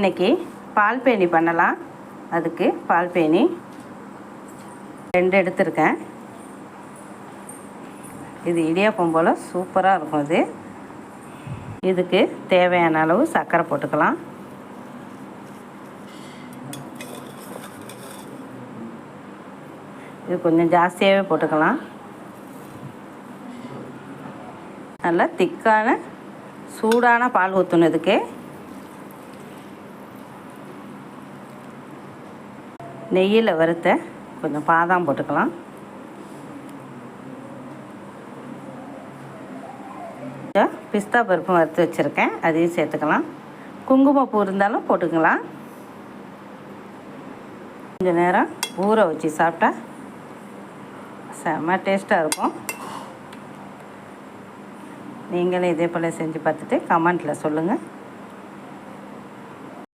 இன்றைக்கி பால் பேணி பண்ணலாம். அதுக்கு பால் பேணி 2 எடுத்திருக்கேன். இது இடியாப்பம் போல் சூப்பராக இருக்கும். இதுக்கு தேவையான அளவு சர்க்கரை போட்டுக்கலாம். இது கொஞ்சம் ஜாஸ்தியாகவே போட்டுக்கலாம். நல்லா திக்கான சூடான பால் ஊற்றுனதுக்கு நெய்யில் வறுத்த கொஞ்சம் பாதாம் போட்டுக்கலாம். பிஸ்தா பருப்பும் வறுத்து வச்சுருக்கேன், அதையும் சேர்த்துக்கலாம். குங்குமப்பூ இருந்தாலும் போட்டுக்கலாம். கொஞ்சம் நேரம் ஊற வச்சு சாப்பிட்டா செம்ம டேஸ்ட்டாக இருக்கும். நீங்களும் இதே போல் செஞ்சு பார்த்துட்டு கமெண்ட்டில் சொல்லுங்கள்.